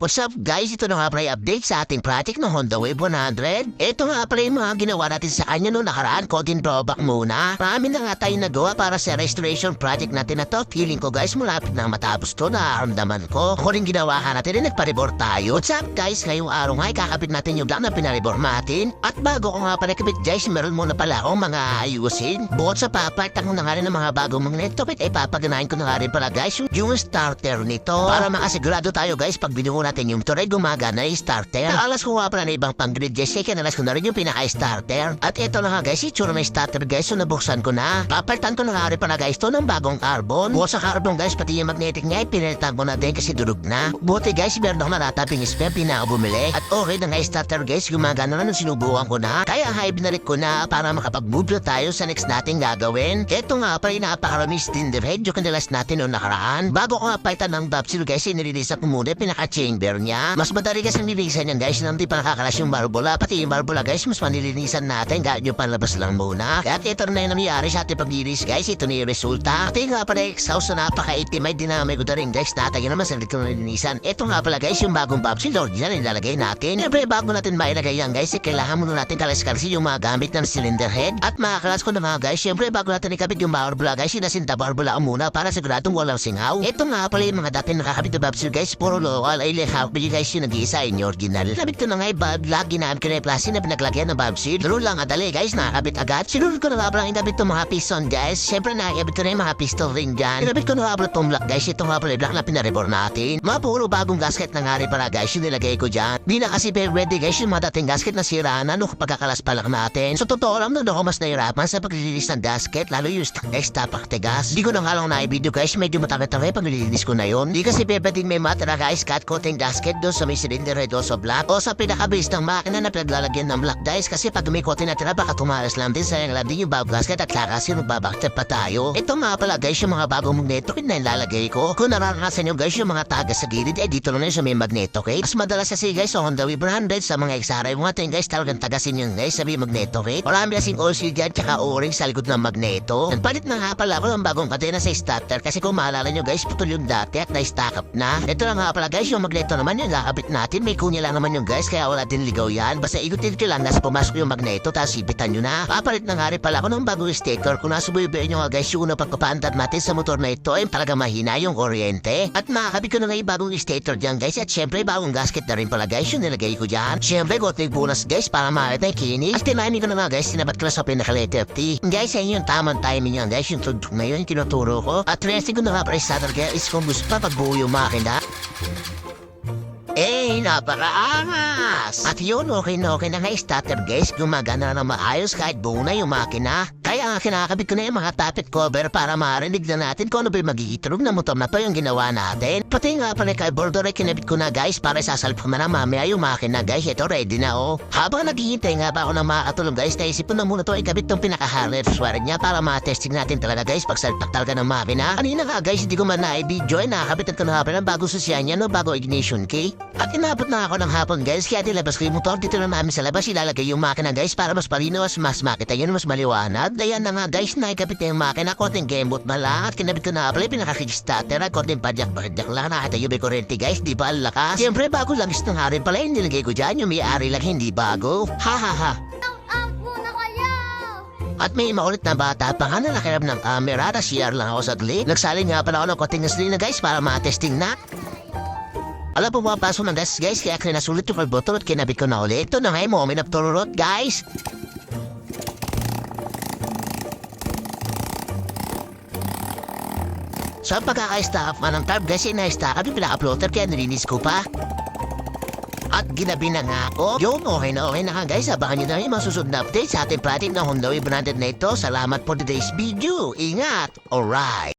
What's up guys? Ito na nga pala yung update sa ating project ng Honda Wave 100. Ito nga pala yung mga ginawa natin sa kanya noong nakaraan. Konting drawback muna. Marami na nga tayong nagawa para sa restoration project natin na to. Feeling ko guys, malapit na matapos to. Nakaramdaman ko. Ako rin ginawa ka natin rin nagparibor tayo. What's up guys? Ngayong araw nga ikakabit natin yung block na pinaribor natin. At bago ko nga pala kabit guys, meron muna pala akong mga ayusin. Bukod sa papalitan ko na nga rin ng mga bagong magneto kit, ay papaganahin ko na nga rin pala guys yung starter nito. Para makasigurado tayo guys, pag binuo natin yung tuloy gumagana yung starter. Alas ko nga pala na ibang pang-grid guys, kaya kinalas ko na rin yung pinaka-starter. At ito na nga guys, itsura ng starter guys, so nabuksan ko na. Papalitan ko na nga rin pala guys to ng bagong carbon. Bukod sa carbon guys, pati yung magnetic niya, pinalitan ko na din kasi durog na. Buti guys, meron ako natataping spare, pinaka-bumili. At okay na nga yung starter guys, gumagana na nung sinubukan ko na. Kaya high binalik ko na para makapag-move na tayo sa next nating gagawin. Ito nga pala yung napakarami cylinder head yung kanilas natin noong nakaraan. Bago ko nga palitan ng dopsil guys, inirelease ko muna yung pinaka-chamber niya. Mas madali kasi nilinisan yan guys, nang di pa nakakalas yung barbula. Pati yung barbula guys, mas manilinisan natin kahit yung panlabas lang muna. Kaya ito na yung nangyayari sa ating paglinis guys, ito na yung resulta. Pati nga pala exhaust na napaka-itim ay dinamay ko na rin guys, natagyan naman sa likod ng nilinisan. Ito nga pala guys, yung bagong dopsil original nilalagay natin. Siyempre bago natin mailagay yan guys, kailangan muna natin kalas-kalasi yung mga gamit ng cylinder head. At makakalas ko na mga guys, siyempre bago natin ikabit yung barbula guys, sinasinta barbula muna para siguradong walang singaw. Ito nga pala yung mga dati nakakabit na dopsil guys, puro local ay lehak guys yung nag-iisa yung original. Nabit ko na nga yung bulb lock, ginamit ko na yung plastic na pinaglagyan ng bulb seal. Laro lang adali guys, nakakabit agad. Sinunod ko na nga pala inabit itong mga piston guys. Siyempre nakakabit ko na yung mga piston ring dyan. Inabit ko na nga pala itong block guys, itong nga pala yung block na pinaribor natin. Mga puro bagong gasket na nga rin pala guys yung nilagay ko dyan. Di na kasi ready guys yung mga dating gasket na sira na nung pagkakalas pa lang natin. So totoo lang na ako mas nahirapan sa paglilinis ng gasket, lalo yung extra paktigas. Di ko na nga lang na-video guys, medyo matami-tami paglilinis ko na yun. Di kasi pwedeng may matara guys, cut coating gasket doon sa may cylinder head o sa block o sa pinakabase ng makina na pinaglalagyan ng block guys, kasi pag may coating natin na baka tumalas lang din, sayang lang din yung bulb gasket at kasi magbabakter pa tayo. Ito nga pala guys yung mga bagong magneto kit na ilalagay ko. Kung naranasan nyo guys yung mga taga sa gilid, dito lang yun sa may magneto kit. Mas madalas kasi guys sa Honda Wave 100 sa mga XRI mga tingin guys talagang tagasin yun guys sa may magneto kit. Marami kasing oil seal dyan tsaka o-ring sa likod ng magneto. Nagpalit na nga pala ako ng bagong kadena sa starter kasi kung maalala nyo guys, putol yung dati at na-stack up na. Ito na nga pala guys yung magneto naman yung kakabit natin, may kunya lang naman yung guys kaya wala din ligaw yan. Basta igutin ko lang nasa pumasok yung magneto tapos ibitan nyo na. Papalit na nga rin pala ako ng bagong sticker. Kung nasubuybay nyo nga guys yung unang pagpapaandar natin sa motor na ito ay talaga mahina yung kuryente. At makakabit ko na nga yung bagong stator dyan guys, at syempre bagong gasket na rin pala guys yung nilagay ko dyan. Syempre goting bonus guys para makita yung kinis. At tinamin ko na nga guys, tinabat ko na sa pinaka-letter T. Guys ayun yung tamang timing yan guys, yung tugtog na yun kinuturo ko. At resting ko na nga pala starter kaya is kung gusto pa pagbuo yung makina. Napakaangas! At yun, okay na nga starter guys, gumagana na maayos kahit buo na yung makina. Kaya kinakabit ko na yung mga tappet cover para marinig na natin kung ano ba yung mag-iitrog na motor na to yung ginawa natin. Pati nga pala kay border ay kinabit ko na guys para sasalp ko na mamaya yung makina guys. Ito ready na Habang naghihintay nga ba ako ng makakatulong guys, naisip ko na muna to ikabit tong pinaka-harness wire niya para ma-testing natin talaga guys pag salpak talaga ng makina. Kanina nga guys, hindi ko man na-video ay nakakabitan ko na nga pala ng bagong susyan niya bago ignition key. At inabot na ako ng hapon guys, kaya nilabas ko yung motor dito na namin sa labas, ilalagay yung makina guys para mas palinaw, mas makita yun, mas maliwanag. Dayan na nga guys, naikabit na yung makina, konting gamebot na lang at kinabit ko na pala yung pinaka-kickstarter at konting padyak-padyak lang, nakita yung may kurente guys, di ba ang lakas? Siyempre bago lang is nga rin pala yung nilagay ko dyan, yung may-ari lang hindi bago. Ha ha ha. At may maulit na bata pa nga na nakiram ng camera, CR lang ako saglit. Nagsalin nga pala ako ng konting gasolina guys para ma-testing na. Alam po mapasok ng gas guys, kaya kinasulit yung carburetor at kinabit ko na ulit. Ito na nga yung moment of tururot guys. Sa pagkaka-stack up ng carb guys, ina-stack up yung pinaka-uploader kaya nilinis ko pa. At ginabi na nga ako. Yun, okay na nga guys. Abangan nyo na yung masusunod na update sa ating project ng Honda Wave 100 na ito. Salamat for today's video. Ingat! Alright!